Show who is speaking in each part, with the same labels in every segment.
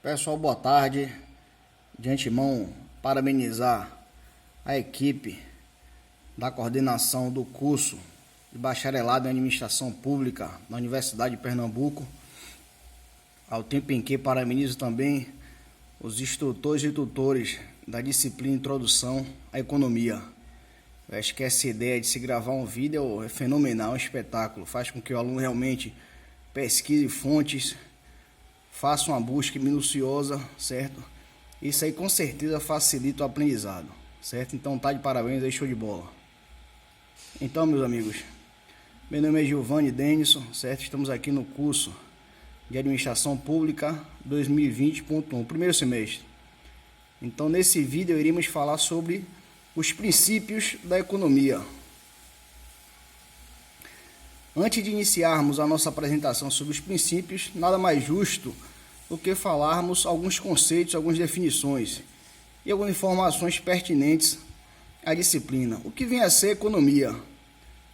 Speaker 1: Pessoal, boa tarde. De antemão, parabenizar a equipe da coordenação do curso de bacharelado em administração pública na Universidade de Pernambuco, ao tempo em que parabenizo também os instrutores e tutores da disciplina Introdução à Economia. Eu acho que essa ideia de se gravar um vídeo é fenomenal, é um espetáculo, faz com que o aluno realmente pesquise fontes, faça uma busca minuciosa, certo? Isso aí com certeza facilita o aprendizado, certo? Então tá de parabéns aí, show de bola. Então, meus amigos, meu nome é Giovanni Denison, certo? Estamos aqui no curso de Administração Pública 2020.1, primeiro semestre. Então, nesse vídeo iremos falar sobre os princípios da economia. Antes de iniciarmos a nossa apresentação sobre os princípios, nada mais justo do que falarmos alguns conceitos, algumas definições e algumas informações pertinentes à disciplina. O que vem a ser economia?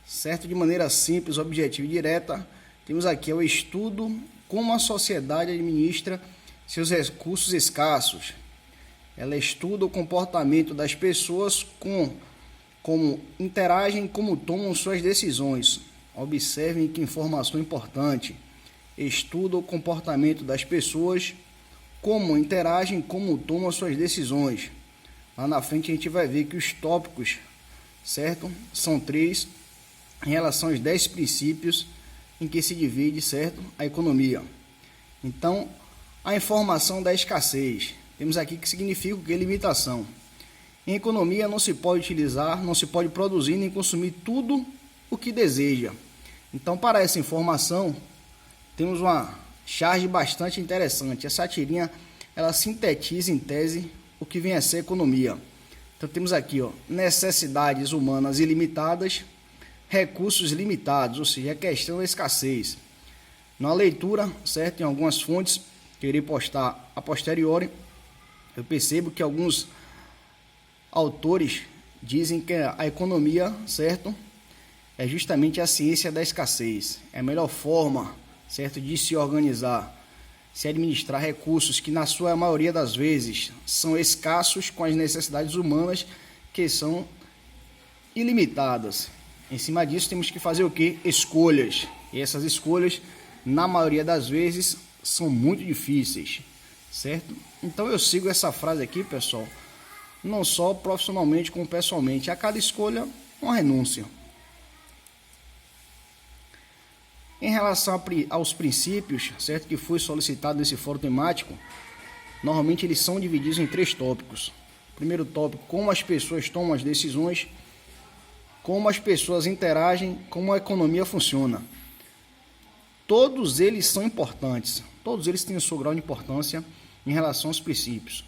Speaker 1: Certo? De maneira simples, objetiva e direta, temos aqui o estudo como a sociedade administra seus recursos escassos. Ela estuda o comportamento das pessoas, como interagem, como tomam suas decisões. Observem que informação importante. Estuda o comportamento das pessoas, como interagem, como tomam suas decisões. Lá na frente a gente vai ver que os tópicos, certo? São 3 em relação aos 10 princípios em que se divide, certo? A economia. Então, a informação da escassez. Temos aqui que significa o que? Limitação. Em economia não se pode utilizar, não se pode produzir nem consumir tudo o que deseja. Então, para essa informação, temos uma charge bastante interessante. Essa tirinha, ela sintetiza em tese o que vem a ser economia. Então, temos aqui, necessidades humanas ilimitadas, recursos limitados, ou seja, a questão da escassez. Na leitura, certo, em algumas fontes que eu irei postar a posteriori, eu percebo que alguns autores dizem que a economia, certo, é justamente a ciência da escassez. É a melhor forma, certo, de se organizar, se administrar recursos que na sua maioria das vezes são escassos com as necessidades humanas que são ilimitadas. Em cima disso temos que fazer o quê? Escolhas. E essas escolhas, na maioria das vezes, são muito difíceis, certo? Então eu sigo essa frase aqui, pessoal, não só profissionalmente como pessoalmente. A cada escolha, uma renúncia. Em relação aos princípios, certo, que foi solicitado nesse fórum temático, normalmente eles são divididos em 3 tópicos. Primeiro tópico, como as pessoas tomam as decisões, como as pessoas interagem, como a economia funciona. Todos eles são importantes, todos eles têm o seu grau de importância em relação aos princípios.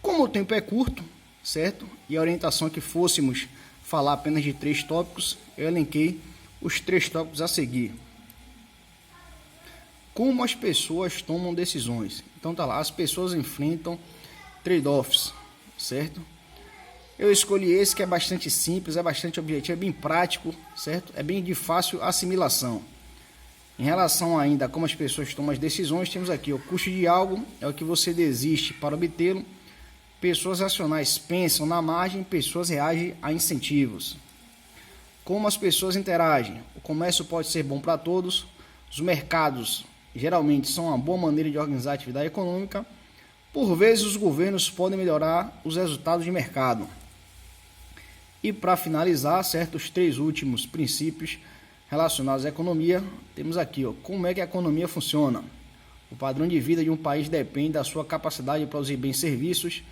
Speaker 1: Como o tempo é curto, certo, e a orientação é que fôssemos falar apenas de 3 tópicos, eu elenquei os 3 tópicos a seguir. Como as pessoas tomam decisões. Então tá lá, as pessoas enfrentam trade-offs, certo? Eu escolhi esse que é bastante simples, é bastante objetivo, é bem prático, certo? É bem de fácil assimilação. Em relação ainda a como as pessoas tomam as decisões, temos aqui o custo de algo, é o que você desiste para obtê-lo. Pessoas racionais pensam na margem, pessoas reagem a incentivos. Como as pessoas interagem. O comércio pode ser bom para todos, os mercados geralmente são uma boa maneira de organizar a atividade econômica. Por vezes, os governos podem melhorar os resultados de mercado. E para finalizar, certo, os 3 últimos princípios relacionados à economia, temos aqui, como é que a economia funciona. O padrão de vida de um país depende da sua capacidade de produzir bens e serviços.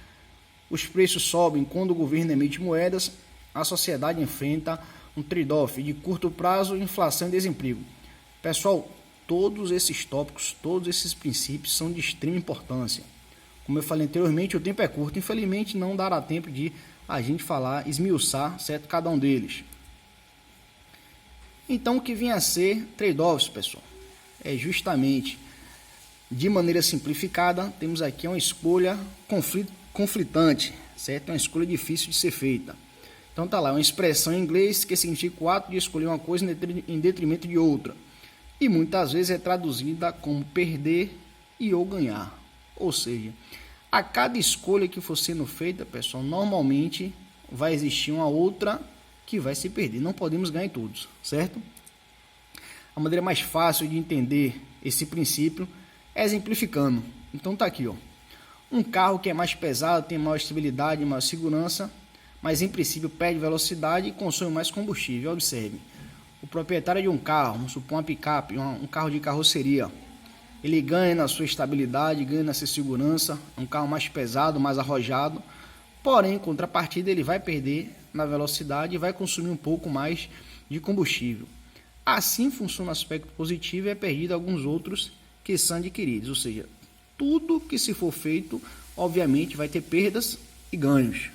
Speaker 1: Os preços sobem quando o governo emite moedas. A sociedade enfrenta um trade-off de curto prazo, inflação e desemprego. Pessoal, todos esses tópicos, todos esses princípios são de extrema importância. Como eu falei anteriormente, o tempo é curto. Infelizmente, não dará tempo de a gente falar, esmiuçar, certo, cada um deles. Então, o que vinha a ser trade-offs, pessoal? É justamente, de maneira simplificada, temos aqui uma escolha conflitante, certo? Uma escolha difícil de ser feita. Então, tá lá, uma expressão em inglês que significa o ato de escolher uma coisa em detrimento de outra. E muitas vezes é traduzida como perder e ou ganhar. Ou seja, a cada escolha que for sendo feita, pessoal, normalmente vai existir uma outra que vai se perder. Não podemos ganhar em todos, certo? A maneira mais fácil de entender esse princípio é exemplificando. Então tá aqui, ó. Um carro que é mais pesado, tem maior estabilidade, maior segurança, mas em princípio perde velocidade e consome mais combustível. Observe, o proprietário de um carro, vamos supor uma picape, um carro de carroceria, ele ganha na sua estabilidade, ganha na sua segurança, é um carro mais pesado, mais arrojado, porém, em contrapartida, ele vai perder na velocidade e vai consumir um pouco mais de combustível. Assim funciona o aspecto positivo e é perdido alguns outros que são adquiridos, ou seja, tudo que se for feito, obviamente, vai ter perdas e ganhos.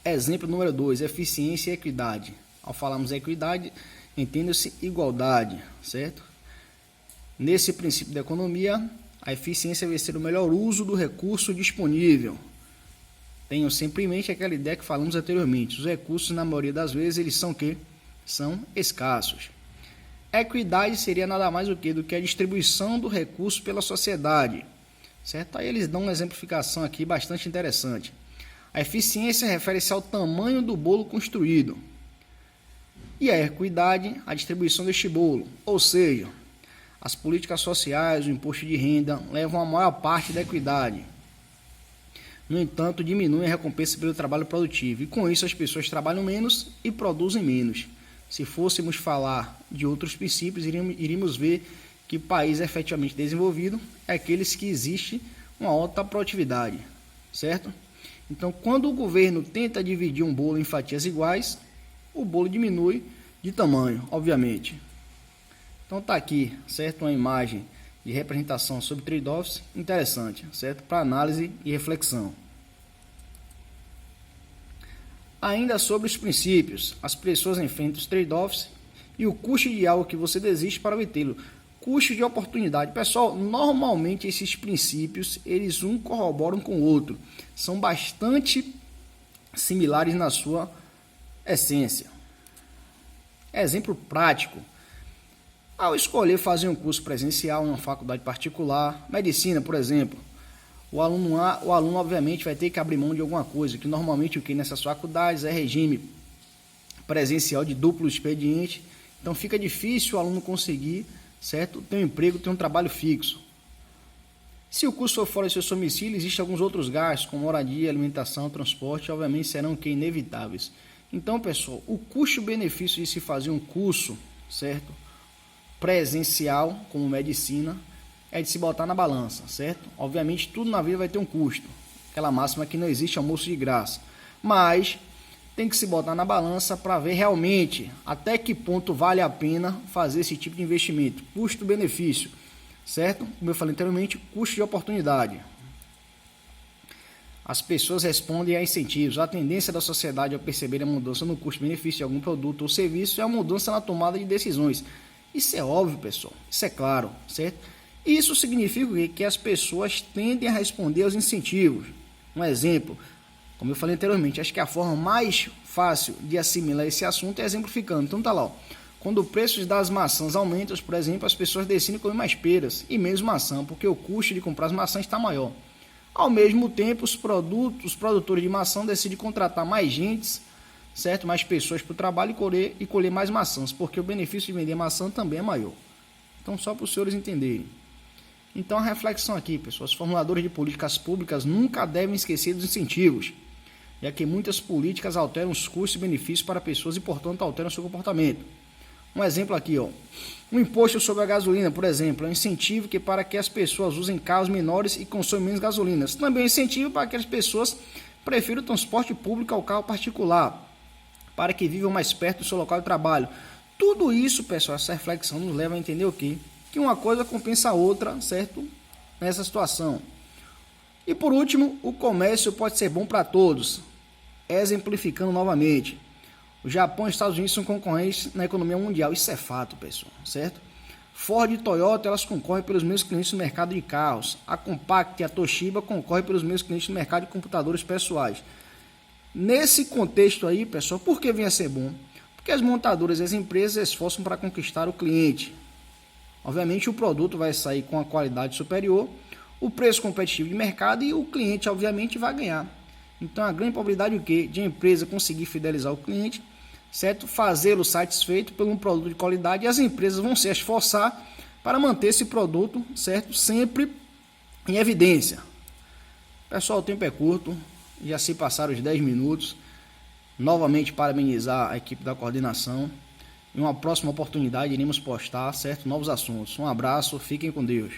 Speaker 1: Exemplo número 2, eficiência e equidade. Ao falarmos equidade, entenda-se igualdade, certo? Nesse princípio da economia, a eficiência vai ser o melhor uso do recurso disponível. Tenham sempre em mente aquela ideia que falamos anteriormente. Os recursos, na maioria das vezes, eles são o quê? São escassos. Equidade seria nada mais do que a distribuição do recurso pela sociedade, certo? Aí eles dão uma exemplificação aqui bastante interessante. A eficiência refere-se ao tamanho do bolo construído e a equidade, a distribuição deste bolo, ou seja, as políticas sociais, o imposto de renda levam a maior parte da equidade. No entanto, diminuem a recompensa pelo trabalho produtivo e com isso as pessoas trabalham menos e produzem menos. Se fôssemos falar de outros princípios, iríamos ver que o país efetivamente desenvolvido é aqueles que existe uma alta produtividade, certo? Então, quando o governo tenta dividir um bolo em fatias iguais, o bolo diminui de tamanho, obviamente. Então, está aqui, certo? Uma imagem de representação sobre trade-offs interessante, certo? Para análise e reflexão. Ainda sobre os princípios, as pessoas enfrentam os trade-offs e o custo de algo que você desiste para obtê-lo. Custo de oportunidade. Pessoal, normalmente esses princípios, eles um corroboram com o outro. São bastante similares na sua essência. Exemplo prático. Ao escolher fazer um curso presencial em uma faculdade particular, medicina, por exemplo, o aluno obviamente vai ter que abrir mão de alguma coisa, que normalmente o que nessas faculdades é regime presencial de duplo expediente, então fica difícil o aluno conseguir, certo, ter um emprego, ter um trabalho fixo. Se o curso for fora do seu domicílio, existem alguns outros gastos, como moradia, alimentação, transporte, obviamente serão que inevitáveis. Então, pessoal, o custo-benefício de se fazer um curso, certo, presencial, como medicina, é de se botar na balança, certo? Obviamente, tudo na vida vai ter um custo. Aquela máxima que não existe almoço de graça. Mas tem que se botar na balança para ver realmente até que ponto vale a pena fazer esse tipo de investimento. Custo-benefício, certo? Como eu falei anteriormente, custo de oportunidade. As pessoas respondem a incentivos. A tendência da sociedade ao perceber a mudança no custo-benefício de algum produto ou serviço é a mudança na tomada de decisões. Isso é óbvio, pessoal. Isso é claro, certo? Isso significa que as pessoas tendem a responder aos incentivos. Um exemplo, como eu falei anteriormente, acho que a forma mais fácil de assimilar esse assunto é exemplificando. Então tá lá, ó. Quando o preço das maçãs aumenta, por exemplo, as pessoas decidem comer mais peras e menos maçã, porque o custo de comprar as maçãs está maior. Ao mesmo tempo, os produtores de maçã decidem contratar mais gente, certo? Mais pessoas para o trabalho e colher mais maçãs, porque o benefício de vender maçã também é maior. Então, só para os senhores entenderem. Então, a reflexão aqui, pessoal, os formuladores de políticas públicas nunca devem esquecer dos incentivos, já que muitas políticas alteram os custos e benefícios para pessoas e, portanto, alteram seu comportamento. Um exemplo aqui, ó. Um imposto sobre a gasolina, por exemplo, é um incentivo para que as pessoas usem carros menores e consomem menos gasolina. Também é um incentivo para que as pessoas prefiram o transporte público ao carro particular, para que vivam mais perto do seu local de trabalho. Tudo isso, pessoal, essa reflexão nos leva a entender o quê? Que uma coisa compensa a outra, certo? Nessa situação. E por último, o comércio pode ser bom para todos. Exemplificando novamente, o Japão e os Estados Unidos são concorrentes na economia mundial. Isso é fato, pessoal, certo? Ford e Toyota, elas concorrem pelos mesmos clientes no mercado de carros. A Compaq e a Toshiba concorrem pelos mesmos clientes no mercado de computadores pessoais. Nesse contexto aí, pessoal, por que vem a ser bom? Porque as montadoras e as empresas se esforçam para conquistar o cliente. Obviamente o produto vai sair com a qualidade superior, o preço competitivo de mercado e o cliente obviamente vai ganhar. Então a grande probabilidade o quê? De a empresa conseguir fidelizar o cliente, certo? Fazê-lo satisfeito por um produto de qualidade, e as empresas vão se esforçar para manter esse produto, certo? Sempre em evidência. Pessoal, o tempo é curto, já se passaram os 10 minutos. Novamente parabenizar a equipe da coordenação. Em uma próxima oportunidade iremos postar, certo? Novos assuntos. Um abraço, fiquem com Deus.